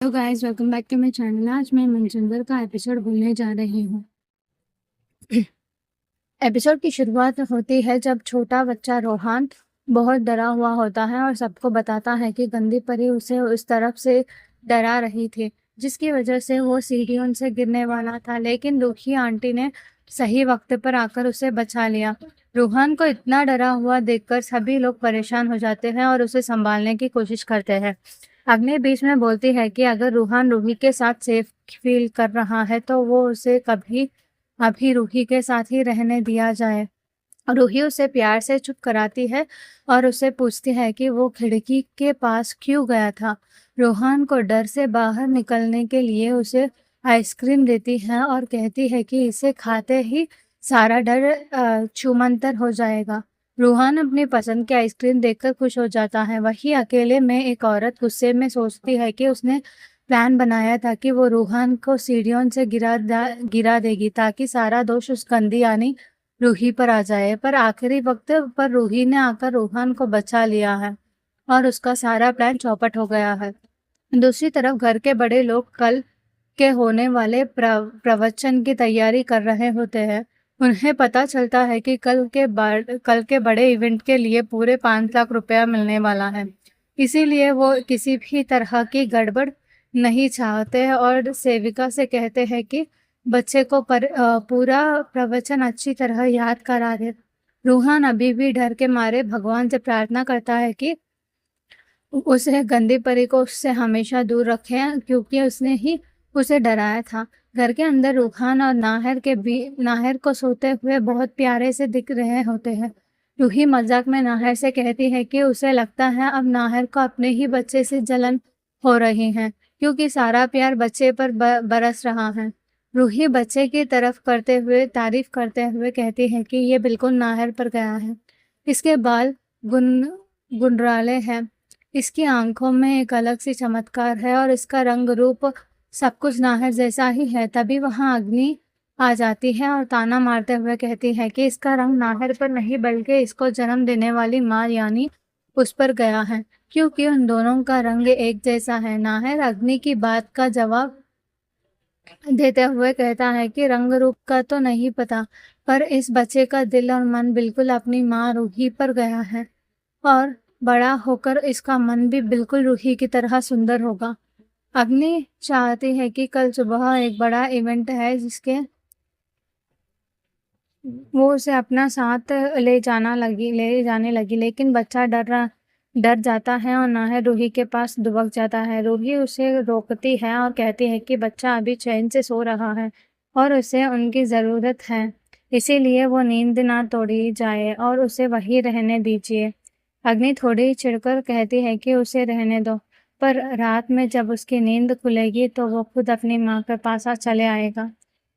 Hello guys, welcome back to my channel. आज मैं मनचंदर का एपिसोड बोलने जा रही हूँ। एपिसोड की शुरुआत होती है जब छोटा बच्चा रोहान बहुत डरा हुआ होता है और सबको बताता है कि गंदी परी उसे उस तरफ से डरा रही थी, जिसकी वजह से वो सीढ़ियों से गिरने वाला था। लेकिन रूही आंटी ने सही वक्त पर आकर उसे बचा लिया। रोहान को इतना डरा हुआ देखकर सभी लोग परेशान हो जाते हैं और उसे संभालने की कोशिश करते हैं। अग्नि बीच में बोलती है कि अगर रूहान रूही के साथ सेफ फील कर रहा है तो वो उसे कभी अभी रूही के साथ ही रहने दिया जाए। रूही उसे प्यार से चुप कराती है और उसे पूछती है कि वो खिड़की के पास क्यों गया था। रोहान को डर से बाहर निकलने के लिए उसे आइसक्रीम देती है और कहती है कि इसे खाते ही सारा डर छूमंतर हो जाएगा। रोहान अपनी पसंद की आइसक्रीम देखकर खुश हो जाता है। वहीं अकेले में एक औरत गुस्से में सोचती है कि उसने प्लान बनाया था कि वो रोहान को सीढ़ियों से गिरा देगी ताकि सारा दोष उस गंदी यानी रूही पर आ जाए। पर आखिरी वक्त पर रूही ने आकर रोहान को बचा लिया है और उसका सारा प्लान चौपट हो गया है। दूसरी तरफ घर के बड़े लोग कल के होने वाले प्रवचन की तैयारी कर रहे होते हैं। उन्हें पता चलता है कि कल के बड़े इवेंट के लिए पूरे 5 लाख रुपया मिलने वाला है। इसीलिए वो किसी भी तरह की गड़बड़ नहीं चाहते हैं और सेविका से कहते हैं कि बच्चे को पूरा प्रवचन अच्छी तरह याद करा दे। रूहान अभी भी डर के मारे भगवान से प्रार्थना करता है कि उसे गंदी परी को उससे हमेशा दूर रखें, क्योंकि उसने ही उसे डराया था। घर के अंदर रूहान और नाहर को सोते हुए बहुत प्यारे से दिख रहे होते हैं। रूही मजाक में नाहर से कहती है कि उसे लगता है अब नाहर को अपने ही बच्चे से जलन हो रही है, क्योंकि सारा प्यार बच्चे पर बरस रहा है। रूही बच्चे की तारीफ करते हुए कहती है कि ये बिल्कुल नाहर पर गया है। इसके बाल गुन गुंडराले हैं, इसकी आंखों में एक अलग सी चमत्कार है और इसका रंग रूप सब कुछ नाहर जैसा ही है। तभी वहां अग्नि आ जाती है और ताना मारते हुए कहती है कि इसका रंग नाहर पर नहीं बल्कि इसको जन्म देने वाली माँ यानी उस पर गया है, क्योंकि उन दोनों का रंग एक जैसा है। नाहर अग्नि की बात का जवाब देते हुए कहता है कि रंग रूप का तो नहीं पता, पर इस बच्चे का दिल और मन बिल्कुल अपनी माँ रूही पर गया है और बड़ा होकर इसका मन भी बिल्कुल रूही की तरह सुंदर होगा। अग्नि चाहती है कि कल सुबह एक बड़ा इवेंट है जिसके वो उसे अपना साथ ले जाने लगी, लेकिन बच्चा डर जाता है और नाहर रूही के पास दुबक जाता है। रूही उसे रोकती है और कहती है कि बच्चा अभी चैन से सो रहा है और उसे उनकी ज़रूरत है, इसीलिए वो नींद ना तोड़ी जाए और उसे वहीं रहने दीजिए। अग्नि थोड़ी चिढ़कर कहती है कि उसे रहने दो, पर रात में जब उसकी नींद खुलेगी तो वो खुद अपनी माँ के पास चले आएगा।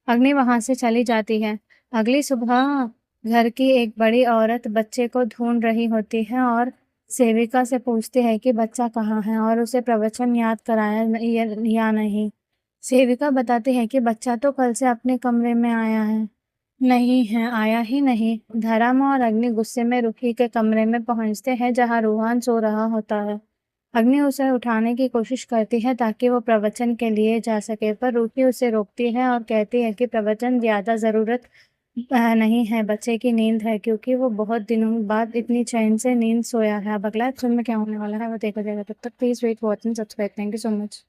अग्नि वहां से चली जाती है। अगली सुबह घर की एक बड़ी औरत बच्चे को ढूंढ रही होती है और सेविका से पूछती है कि बच्चा कहाँ है और उसे प्रवचन याद कराया या नहीं। सेविका बताती है कि बच्चा तो कल से अपने कमरे में आया ही नहीं। धर्म और अग्नि गुस्से में रुखी के कमरे में पहुंचते हैं जहां रूहान सो रहा होता है। अग्नि उसे उठाने की कोशिश करती है ताकि वो प्रवचन के लिए जा सके, पर रूही उसे रोकती है और कहती है कि प्रवचन ज्यादा जरूरत नहीं है, बच्चे की नींद है, क्योंकि वो बहुत दिनों बाद इतनी चैन से नींद सोया है। अब अगला एपिसोड में क्या होने वाला है वो देखा जाएगा। तब तक please wait watch and subscribe. Thank you so much.